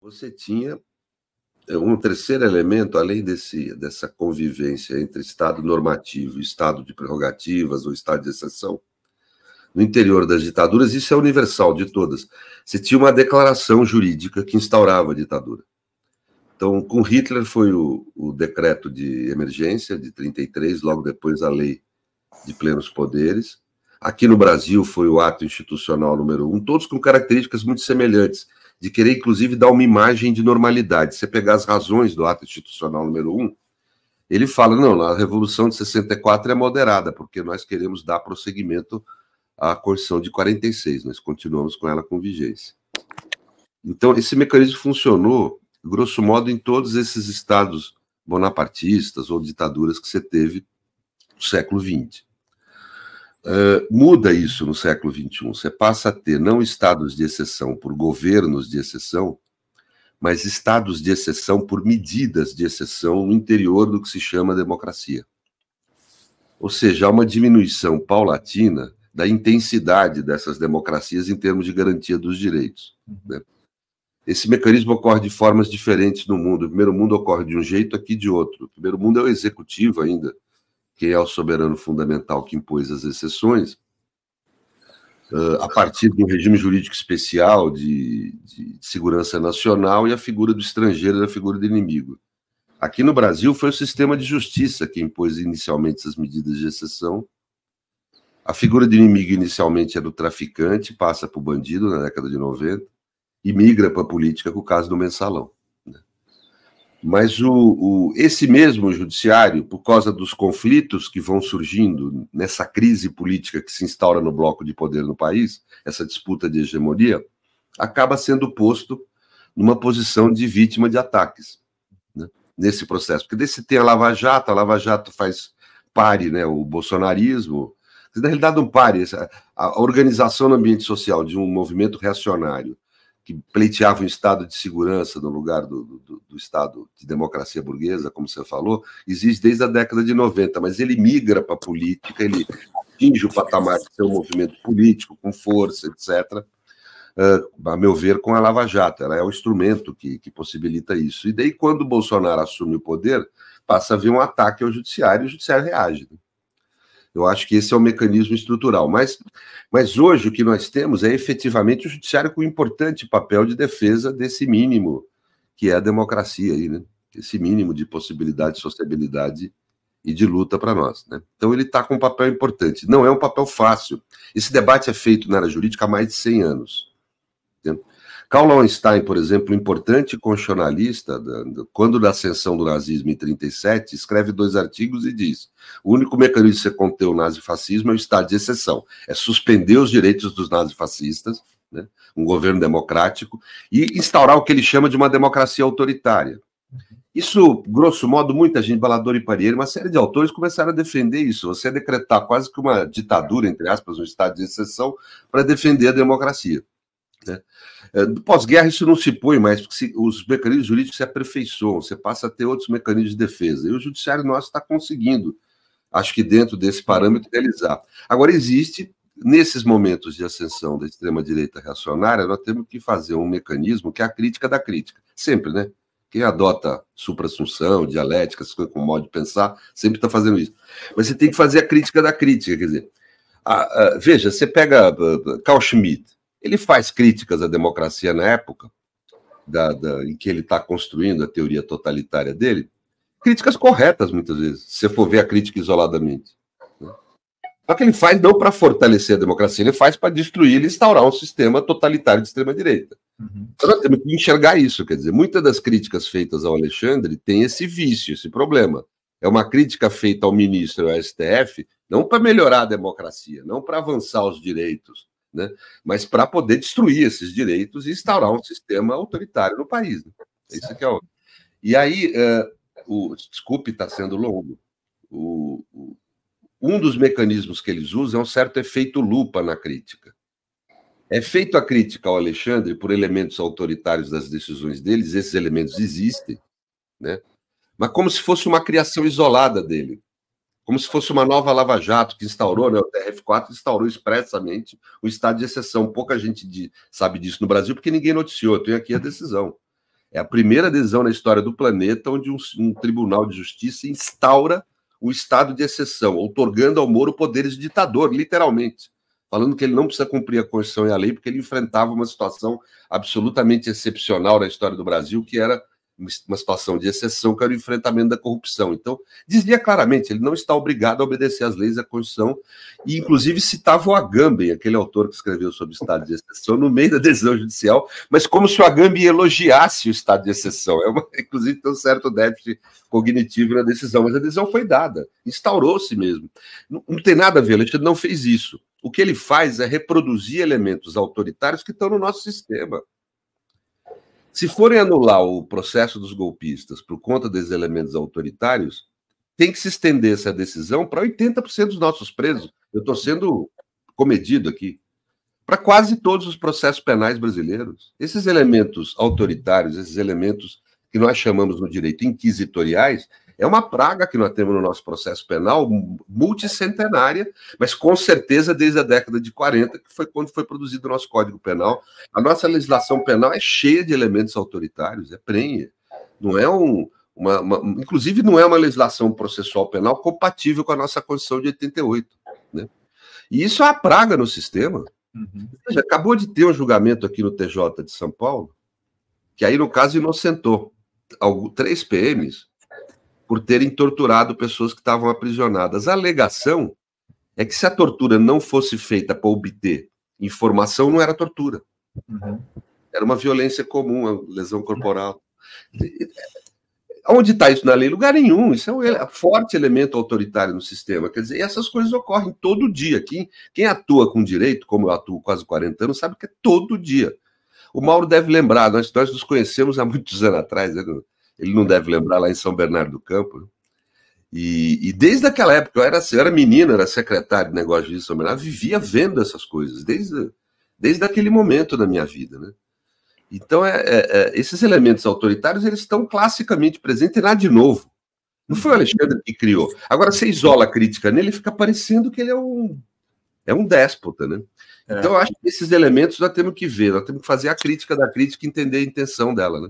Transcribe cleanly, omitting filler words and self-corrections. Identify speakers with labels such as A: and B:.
A: você tinha um terceiro elemento, além dessa convivência entre Estado normativo e Estado de prerrogativas ou Estado de exceção. No interior das ditaduras, isso é universal de todas. Você tinha uma declaração jurídica que instaurava a ditadura. Então, com Hitler foi o decreto de emergência de 33, logo depois a lei de plenos poderes. Aqui no Brasil foi o ato institucional número 1, todos com características muito semelhantes, de querer, inclusive, dar uma imagem de normalidade. Se você pegar as razões do ato institucional número 1, ele fala, não, a Revolução de 64 é moderada, porque nós queremos dar prosseguimento à Constituição de 46, nós continuamos com ela com vigência. Então, esse mecanismo funcionou, grosso modo, em todos esses estados bonapartistas ou ditaduras que você teve no século XX. Muda isso no século XXI. Você passa a ter não estados de exceção por governos de exceção, mas estados de exceção por medidas de exceção no interior do que se chama democracia. Ou seja, há uma diminuição paulatina da intensidade dessas democracias em termos de garantia dos direitos, né? Esse mecanismo ocorre de formas diferentes no mundo. O primeiro mundo ocorre de um jeito, aqui de outro. O primeiro mundo é o executivo ainda, que é o soberano fundamental que impôs as exceções, a partir de um regime jurídico especial de segurança nacional e a figura do estrangeiro e a figura do inimigo. Aqui no Brasil foi o sistema de justiça que impôs inicialmente essas medidas de exceção. A figura do inimigo inicialmente era o traficante, passa para o bandido na década de 90, e migra para a política com o caso do mensalão. Mas esse mesmo judiciário, por causa dos conflitos que vão surgindo nessa crise política que se instaura no bloco de poder no país, essa disputa de hegemonia, acaba sendo posto numa posição de vítima de ataques, né, nesse processo. Porque daí você tem a Lava Jato faz pare, né, o bolsonarismo. Na realidade, não pare. A organização no ambiente social de um movimento reacionário que pleiteava um estado de segurança no lugar do estado de democracia burguesa, como você falou, existe desde a década de 90, mas ele migra para a política, ele atinge o patamar de ser um movimento político, com força, etc., a meu ver, com a Lava Jato. Ela é o instrumento que possibilita isso. E daí, quando o Bolsonaro assume o poder, passa a haver um ataque ao judiciário e o judiciário reage, né? Eu acho que esse é o mecanismo estrutural. Mas hoje o que nós temos é efetivamente o judiciário com um importante papel de defesa desse mínimo que é a democracia, aí, né? Esse mínimo de possibilidade, de sociabilidade e de luta para nós, né? Então ele está com um papel importante. Não é um papel fácil. Esse debate é feito na área jurídica há mais de 100 anos. Entendeu? Karl Lowenstein, por exemplo, importante constitucionalista, quando da ascensão do nazismo em 1937, escreve 2 artigos e diz: o único mecanismo de você conter o nazifascismo é o estado de exceção, é suspender os direitos dos nazifascistas, né, um governo democrático, e instaurar o que ele chama de uma democracia autoritária. Isso, grosso modo, muita gente, Balador e Parieri, uma série de autores começaram a defender isso, você decretar quase que uma ditadura, entre aspas, um estado de exceção, para defender a democracia, né? Pós-guerra isso não se põe mais, porque os mecanismos jurídicos se aperfeiçoam, você passa a ter outros mecanismos de defesa, e o judiciário nosso está conseguindo, acho que dentro desse parâmetro, realizar. Agora, existe, nesses momentos de ascensão da extrema-direita reacionária, nós temos que fazer um mecanismo que é a crítica da crítica, sempre, né? Quem adota supra-assunção, dialética, essas coisas com modo de pensar, sempre está fazendo isso. Mas você tem que fazer a crítica da crítica, quer dizer, veja, você pega Carl Schmitt, ele faz críticas à democracia na época em que ele está construindo a teoria totalitária dele, críticas corretas, muitas vezes, se você for ver a crítica isoladamente, né? Só que ele faz não para fortalecer a democracia, ele faz para destruir e instaurar um sistema totalitário de extrema-direita. Então nós temos que enxergar isso, quer dizer, muitas das críticas feitas ao Alexandre têm esse vício, esse problema. É uma crítica feita ao ministro e ao STF, não para melhorar a democracia, não para avançar os direitos, né, mas para poder destruir esses direitos e instaurar um sistema autoritário no país, né? Isso que é o... E aí, desculpe, está sendo longo, um dos mecanismos que eles usam é um certo efeito lupa na crítica. É feita a crítica ao Alexandre por elementos autoritários das decisões deles, esses elementos existem, né, mas como se fosse uma criação isolada dele, como se fosse uma nova Lava Jato que instaurou, né, o TRF4 instaurou expressamente o estado de exceção. Pouca gente sabe disso no Brasil porque ninguém noticiou. Eu tenho aqui a decisão. É a primeira adesão na história do planeta onde um tribunal de justiça instaura o estado de exceção, outorgando ao Moro poderes de ditador, literalmente, falando que ele não precisa cumprir a Constituição e a lei porque ele enfrentava uma situação absolutamente excepcional na história do Brasil, que era uma situação de exceção, que era o enfrentamento da corrupção. Então, dizia claramente, ele não está obrigado a obedecer às leis da Constituição, e inclusive citava o Agamben, aquele autor que escreveu sobre o estado de exceção, no meio da decisão judicial, mas como se o Agamben elogiasse o estado de exceção. Inclusive tem um certo déficit cognitivo na decisão, mas a decisão foi dada, instaurou-se mesmo. Não tem nada a ver, o Alexandre não fez isso. O que ele faz é reproduzir elementos autoritários que estão no nosso sistema. Se forem anular o processo dos golpistas por conta desses elementos autoritários, tem que se estender essa decisão para 80% dos nossos presos. Eu estou sendo comedido aqui. Para quase todos os processos penais brasileiros. Esses elementos autoritários, esses elementos que nós chamamos no direito inquisitoriais, é uma praga que nós temos no nosso processo penal multicentenária, mas com certeza desde a década de 40, que foi quando foi produzido o nosso Código Penal. A nossa legislação penal é cheia de elementos autoritários, é prenha. Não é inclusive não é uma legislação processual penal compatível com a nossa Constituição de 88. Né? E isso é uma praga no sistema. Veja, acabou de ter um julgamento aqui no TJ de São Paulo, que aí, no caso, inocentou 3 PMs por terem torturado pessoas que estavam aprisionadas. A alegação é que se a tortura não fosse feita para obter informação, não era tortura. Era uma violência comum, uma lesão corporal. Onde está isso na lei? Lugar nenhum. Isso é um forte elemento autoritário no sistema. Quer dizer, essas coisas ocorrem todo dia. Quem atua com direito, como eu atuo quase 40 anos, sabe que é todo dia. O Mauro deve lembrar, nós nos conhecemos há muitos anos atrás, né? Ele não deve lembrar, lá em São Bernardo do Campo. E desde aquela época, eu era menino, era secretário de negócio de São Bernardo, vivia vendo essas coisas, desde aquele momento da minha vida. Né? Então, esses elementos autoritários, eles estão classicamente presentes, e nada de novo. Não foi o Alexandre que criou. Agora, você isola a crítica nele, fica parecendo que ele é um déspota, né? Então, eu acho que esses elementos nós temos que ver, nós temos que fazer a crítica da crítica e entender a intenção dela, né?